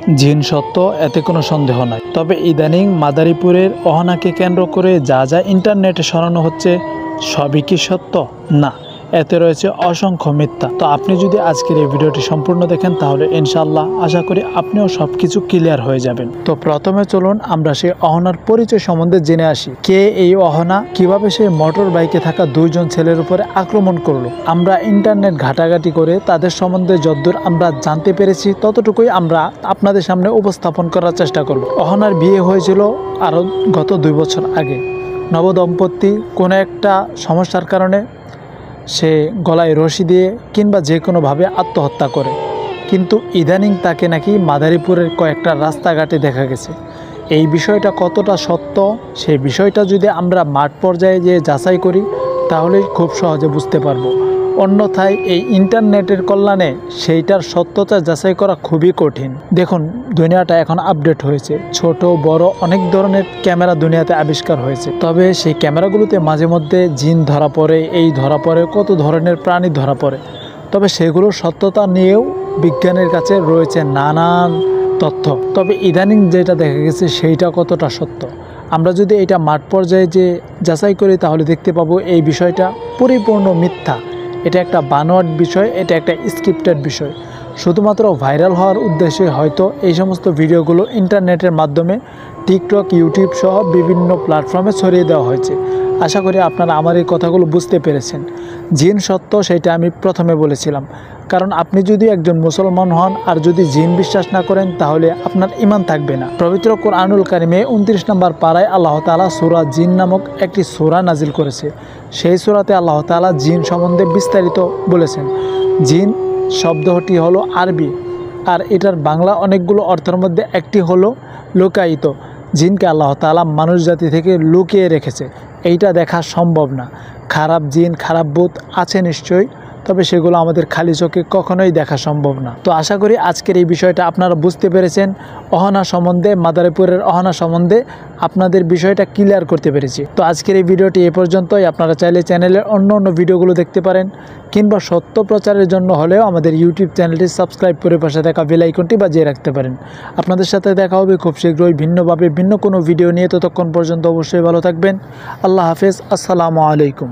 জিন সত্য, এতে কোনো সন্দেহ নাই। তবে ইদানিং মাদারীপুরের অহনাকে কেন্দ্র করে যা যা ইন্টারনেটে ছড়ানো হচ্ছে সবই কি সত্য? না, এতে রয়েছে অসংখ্য মিথ্যা। তো আপনি যদি আজকের এই ভিডিওটি সম্পূর্ণ দেখেন তাহলে ইনশাআল্লাহ আশা করি আপনিও সবকিছু ক্লিয়ার হয়ে যাবেন। তো প্রথমে চলুন আমরা সেই অহনার পরিচয় সম্বন্ধে জেনে আসি। কে এই অহনা, কিভাবে সেই মোটর বাইকে থাকা দুইজন ছেলের উপরে আক্রমণ করলো। আমরা ইন্টারনেট ঘাটাঘাটি করে তাদের সম্বন্ধে যতদূর আমরা জানতে পেরেছি ততটুকুই আমরা আপনাদের সামনে উপস্থাপন করার চেষ্টা করব। অহনার বিয়ে হয়েছিল আরও গত 2 বছর আগে। নবদম্পতি কোনো একটা সমস্যার কারণে সে গলায় রশি দিয়ে কিংবা যে কোনোভাবে আত্মহত্যা করে, কিন্তু ইদানিং তাকে নাকি মাদারীপুরের কয়েকটা রাস্তাঘাটে দেখা গেছে। এই বিষয়টা কতটা সত্য সেই বিষয়টা যদি আমরা মাঠ পর্যায়ে যেয়ে যাচাই করি তাহলেই খুব সহজে বুঝতে পারবো। অন্যথায় এই ইন্টারনেটের কল্যাণে সেইটার সত্যতা যাচাই করা খুবই কঠিন। দেখুন, দুনিয়াটা এখন আপডেট হয়েছে, ছোট বড় অনেক ধরনের ক্যামেরা দুনিয়াতে আবিষ্কার হয়েছে। তবে সেই ক্যামেরাগুলোতে মাঝে মধ্যে জিন ধরা পড়ে, এই ধরা পড়ে, কত ধরনের প্রাণী ধরা পড়ে। তবে সেগুলোর সত্যতা নিয়েও বিজ্ঞানের কাছে রয়েছে নানান তথ্য। তবে ইদানিং যেটা দেখা গেছে সেইটা কতটা সত্য আমরা যদি এটা মাঠ পর্যায়ে যে যাচাই করি তাহলে দেখতে পাবো এই বিষয়টা পরিপূর্ণ মিথ্যা। এটা একটা বানোয়াট বিষয়, এটা একটা স্ক্রিপ্টেড বিষয়। শুধুমাত্র ভাইরাল হওয়ার উদ্দেশ্যে হয়তো এই সমস্ত ভিডিওগুলো ইন্টারনেটের মাধ্যমে টিকটক, ইউটিউব সহ বিভিন্ন প্ল্যাটফর্মে ছড়িয়ে দেওয়া হয়েছে। আশা করি আপনারা আমার এই কথাগুলো বুঝতে পেরেছেন। জিন সত্য সেটা আমি প্রথমে বলেছিলাম, কারণ আপনি যদি একজন মুসলমান হন আর যদি জিন বিশ্বাস না করেন তাহলে আপনার ঈমান থাকবে না। পবিত্র কোরআনুল কারিমে 29 নম্বর পারায় আল্লাহ তাআলা সূরা জিন নামক একটি সূরা নাজিল করেছে। সেই সূরাতে আল্লাহ তাআলা জিন সম্বন্ধে বিস্তারিত বলেছেন। জিন শব্দটি হলো আরবি, আর এটার বাংলা অনেকগুলো অর্থের মধ্যে একটি হলো লুকায়িত। জিনকে আল্লাহ তাআলা মানুষ জাতি থেকে লুকিয়ে রেখেছে, এইটা দেখা সম্ভব না। খারাপ জিন, খারাপ ভূত আছে নিশ্চয়ই, তবে সেগুলো আমাদের খালি চোখে কখনোই দেখা সম্ভব না। তো আশা করি আজকের এই বিষয়টা আপনারা বুঝতে পেরেছেন। অহনা সম্বন্ধে, মাদারীপুরের অহনা সম্বন্ধে আপনাদের বিষয়টা ক্লিয়ার করতে পেরেছি। তো আজকের এই ভিডিওটি এ পর্যন্তই। আপনারা চাইলে চ্যানেলের অন্য ভিডিওগুলো দেখতে পারেন, কিংবা সত্য প্রচারের জন্য হলেও আমাদের ইউটিউব চ্যানেলটি সাবস্ক্রাইব করে পাশে থাকা বেল আইকনটি বাজিয়ে রাখতে পারেন। আপনাদের সাথে দেখা হবে খুব শীঘ্রই ভিন্ন কোনো ভিডিও নিয়ে। ততক্ষণ পর্যন্ত অবশ্যই ভালো থাকবেন। আল্লাহ হাফেজ, আসসালামু আলাইকুম।